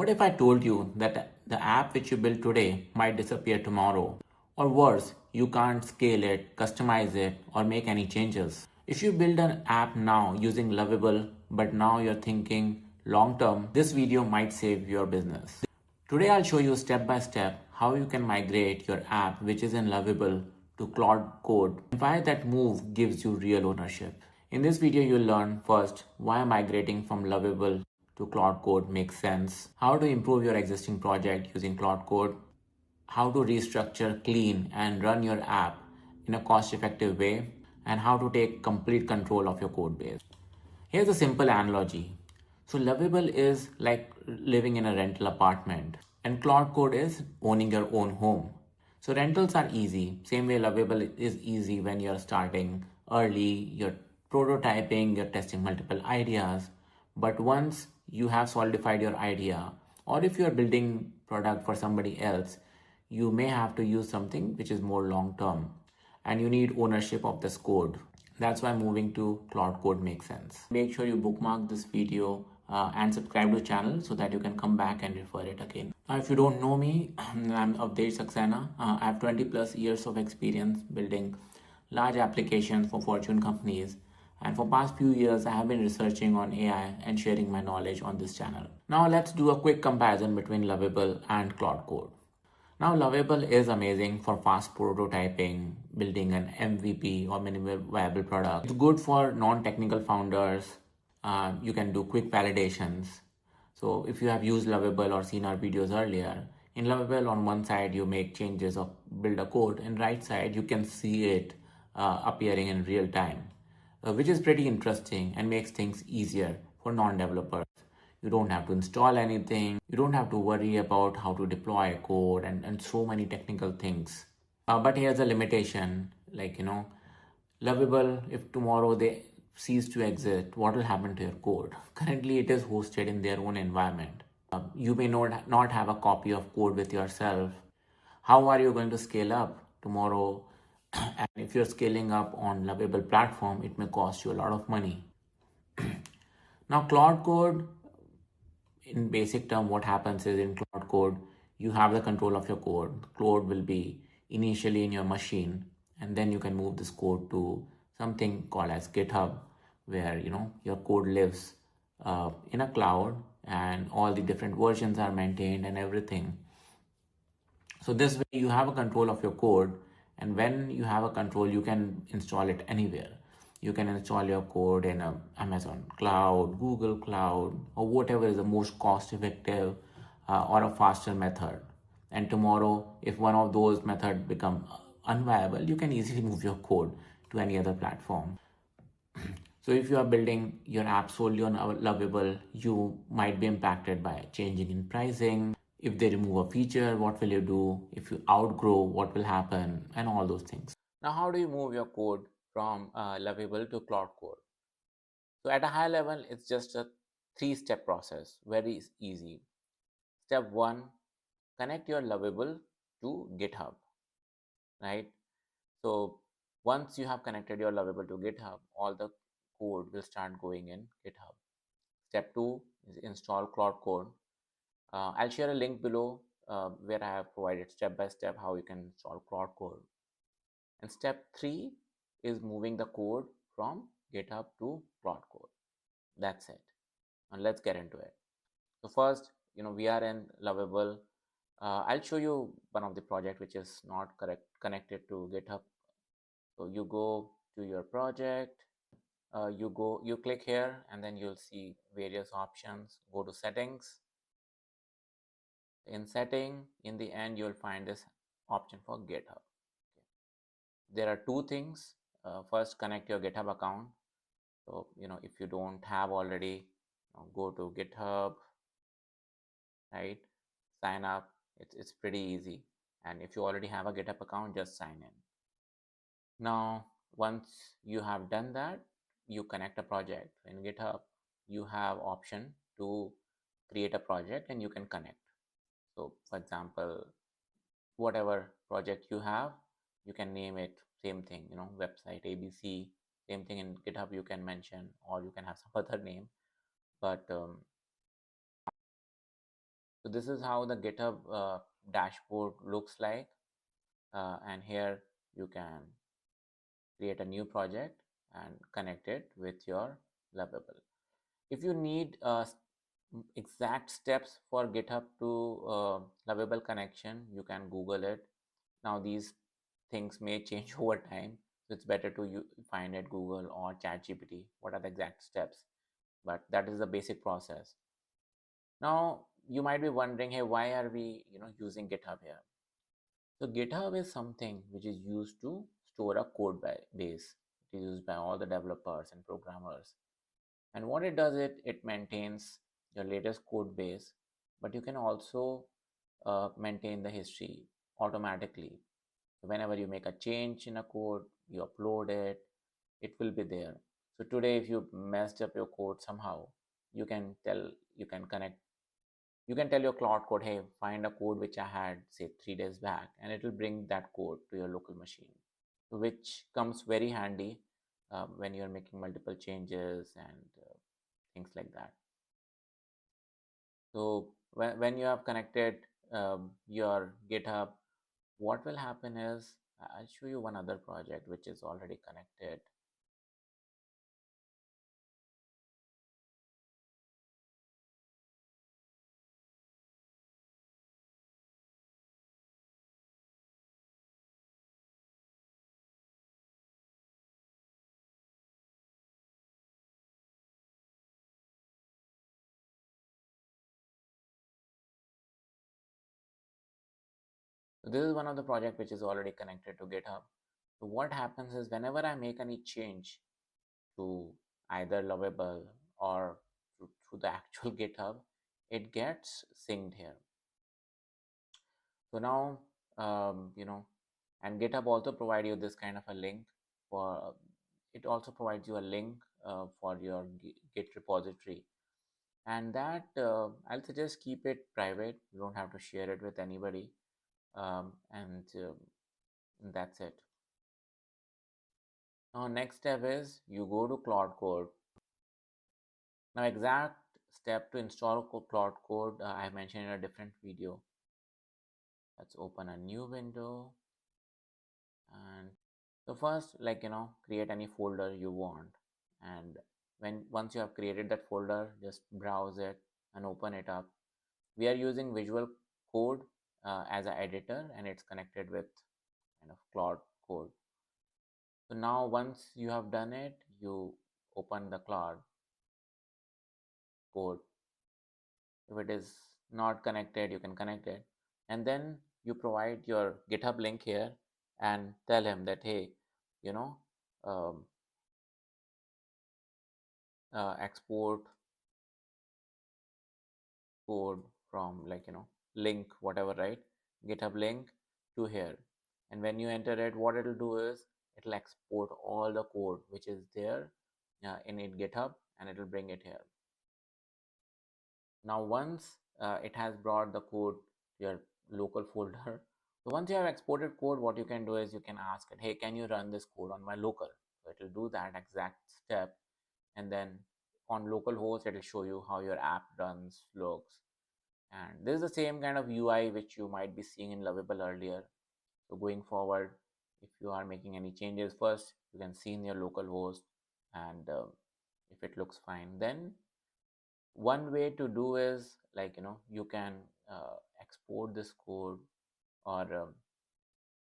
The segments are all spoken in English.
What if I told you that the app which you build today might disappear tomorrow? Or worse, you can't scale it, customize it, or make any changes. If you build an app now using Lovable, but now you're thinking long term, this video might save your business. Today I'll show you step by step how you can migrate your app which is in Lovable to Claude Code and why that move gives you real ownership. In this video you'll learn first why migrating from Lovable to Claude Code makes sense, how to improve your existing project using Claude Code, how to restructure, clean, and run your app in a cost-effective way, and how to take complete control of your code base. Here's a simple analogy. So Lovable is like living in a rental apartment, and Claude Code is owning your own home. So rentals are easy. Same way Lovable is easy when you're starting early, you're prototyping, you're testing multiple ideas. But once you have solidified your idea, or if you're building product for somebody else, you may have to use something which is more long term and you need ownership of this code. That's why moving to Claude Code makes sense. Make sure you bookmark this video and subscribe to the channel so that you can come back and refer it again. Now, if you don't know me, I'm Avdesh Saxena. I have 20 plus years of experience building large applications for Fortune companies. And for past few years, I have been researching on AI and sharing my knowledge on this channel. Now let's do a quick comparison between Lovable and Claude Code. Now, Lovable is amazing for fast prototyping, building an MVP or minimum viable product. It's good for non-technical founders. You can do quick validations. So if you have used Lovable or seen our videos earlier, in Lovable on one side you make changes or build a code, and right side you can see it appearing in real time, which is pretty interesting and makes things easier for non-developers. You don't have to install anything. You don't have to worry about how to deploy code and so many technical things. But here's a limitation, like, Lovable, if tomorrow they cease to exist, what will happen to your code? Currently, it is hosted in their own environment. You may not have a copy of code with yourself. How are you going to scale up tomorrow? And if you're scaling up on Lovable platform, it may cost you a lot of money. Now, Claude Code, in basic term, what happens is in Claude Code, you have the control of your code. Code will be initially in your machine, and then you can move this code to something called as GitHub, where your code lives in a cloud, and all the different versions are maintained and everything. So this way you have a control of your code, and when you have a control, you can install it anywhere. You can install your code in Amazon Cloud, Google Cloud, or whatever is the most cost effective or a faster method. And tomorrow, if one of those methods become unviable, you can easily move your code to any other platform. So if you are building your app solely on Lovable, you might be impacted by changing in pricing. If they remove a feature, what will you do? If you outgrow, what will happen? And all those things. Now, how do you move your code from Lovable to Claude Code? So at a high level, it's just a 3-step process, very easy. Step 1, connect your Lovable to GitHub, right? So once you have connected your Lovable to GitHub, all the code will start going in GitHub. Step 2 is install Claude Code. I'll share a link below where I have provided step by step how you can install Claude Code. And step 3 is moving the code from GitHub to Claude Code. That's it. And let's get into it. So first, we are in Lovable. I'll show you one of the project which is not connected to GitHub. So you go to your project, you click here, and then you'll see various options. Go to settings. In setting, in the end, you'll find this option for GitHub. There are two things. First, connect your GitHub account. So, if you don't have already, go to GitHub, right? Sign up. It's pretty easy. And if you already have a GitHub account, just sign in. Now, once you have done that, you connect a project. In GitHub, you have option to create a project and you can connect. So for example, whatever project you have, you can name it same thing, website ABC, same thing in GitHub you can mention, or you can have some other name. But So this is how the GitHub dashboard looks like. And here you can create a new project and connect it with your Lovable. If you need exact steps for GitHub to Lovable connection, you can Google it. Now these things may change over time, so it's better to find at Google or ChatGPT what are the exact steps. But that is the basic process. Now you might be wondering, hey, why are we using GitHub here? So GitHub is something which is used to store a code base. It is used by all the developers and programmers. And what it does, it maintains your latest code base, but you can also maintain the history automatically. Whenever you make a change in a code, you upload it, it will be there. So today, if you messed up your code somehow, you can tell, you can connect, you can tell your Claude Code, hey, find a code which I had, say, 3 days back, and it will bring that code to your local machine, which comes very handy when you're making multiple changes and things like that. So when you have connected your GitHub, what will happen is I'll show you one other project which is already connected. So this is one of the project which is already connected to GitHub. So what happens is whenever I make any change to either Lovable or through the actual GitHub, it gets synced here. So now, and GitHub also provide you this kind of a link for, it also provides you a link for your Git repository. And that I'll suggest keep it private. You don't have to share it with anybody. And that's it. Now, next step is you go to Claude Code. Now, exact step to install Claude Code, I mentioned in a different video. Let's open a new window. And so first, create any folder you want. And once you have created that folder, just browse it and open it up. We are using Visual Code as an editor, and it's connected with kind of Claude Code. So now once you have done it, you open the Claude Code. If it is not connected, you can connect it, and then you provide your GitHub link here and tell him that, hey, you know um, export code from link whatever, right? GitHub link to here. And when you enter it, what it'll do is it'll export all the code which is there in GitHub, and it'll bring it here. Now once it has brought the code to your local folder, so once you have exported code, what you can do is you can ask it, hey, can you run this code on my local? So it will do that exact step, and then on localhost it will show you how your app runs, looks. And this is the same kind of UI which you might be seeing in Lovable earlier. So going forward, if you are making any changes, first you can see in your local host, and if it looks fine, then one way to do is you can export this code, or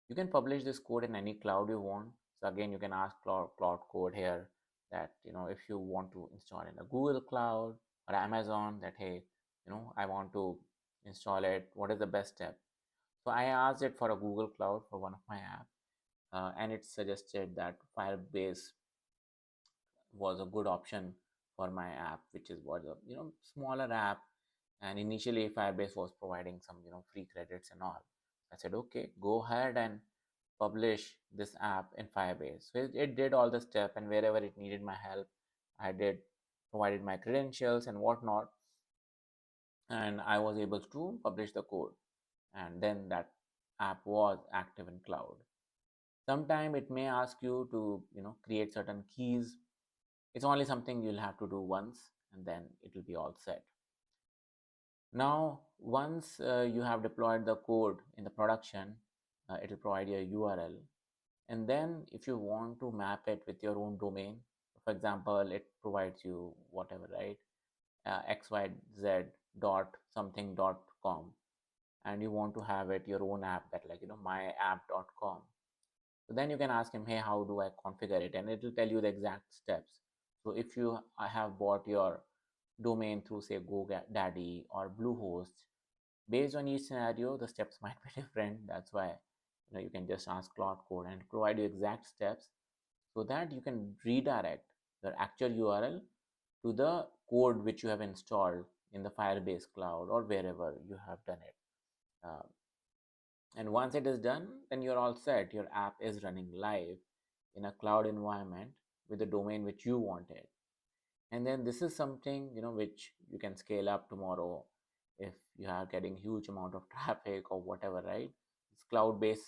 you can publish this code in any cloud you want. So again, you can ask Claude Code here that if you want to install in a Google Cloud or Amazon, that hey, I want to install it, what is the best step? So I asked it for a Google Cloud for one of my app, and it suggested that Firebase was a good option for my app, which was a smaller app, and initially Firebase was providing some free credits and all. I said, okay, go ahead and publish this app in Firebase. So it did all the step, and wherever it needed my help, I did provided my credentials and whatnot, and I was able to publish the code, and then that app was active in cloud. Sometime it may ask you to create certain keys. It's only something you'll have to do once, and then it will be all set. Now, once you have deployed the code in the production, it will provide you a URL. And then if you want to map it with your own domain, for example, it provides you whatever, right? XYZ dot something dot com, and you want to have it your own app, that like, myapp.com. So then you can ask him, hey, how do I configure it? And it will tell you the exact steps. So if you have bought your domain through, say, GoDaddy or Bluehost, based on each scenario, the steps might be different. That's why you can just ask Claude Code and provide you exact steps, so that you can redirect your actual URL to the code which you have installed in the Firebase cloud or wherever you have done it. Uh, and once it is done, then you're all set. Your app is running live in a cloud environment with the domain which you wanted. And then this is something which you can scale up tomorrow if you are getting huge amount of traffic or whatever, right? This cloud-based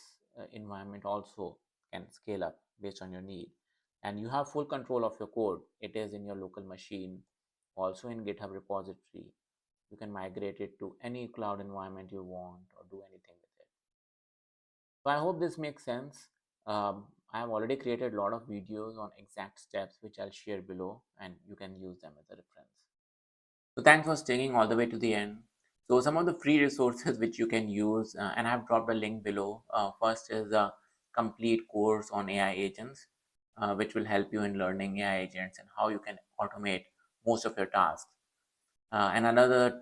environment also can scale up based on your need, and you have full control of your code. It is in your local machine, also in GitHub repository. You can migrate it to any cloud environment you want or do anything with it. So I hope this makes sense. I have already created a lot of videos on exact steps which I'll share below, and you can use them as a reference. So thanks for staying all the way to the end. So some of the free resources which you can use, and I've dropped a link below. First is a complete course on AI agents, which will help you in learning AI agents and how you can automate most of your tasks. And another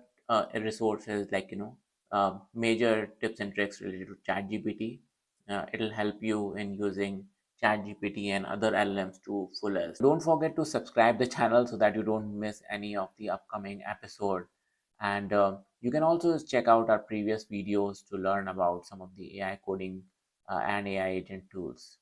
resource is like major tips and tricks related to ChatGPT. It'll help you in using ChatGPT and other LLMs to fullest. Don't forget to subscribe the channel so that you don't miss any of the upcoming episode. And you can also check out our previous videos to learn about some of the AI coding and AI agent tools.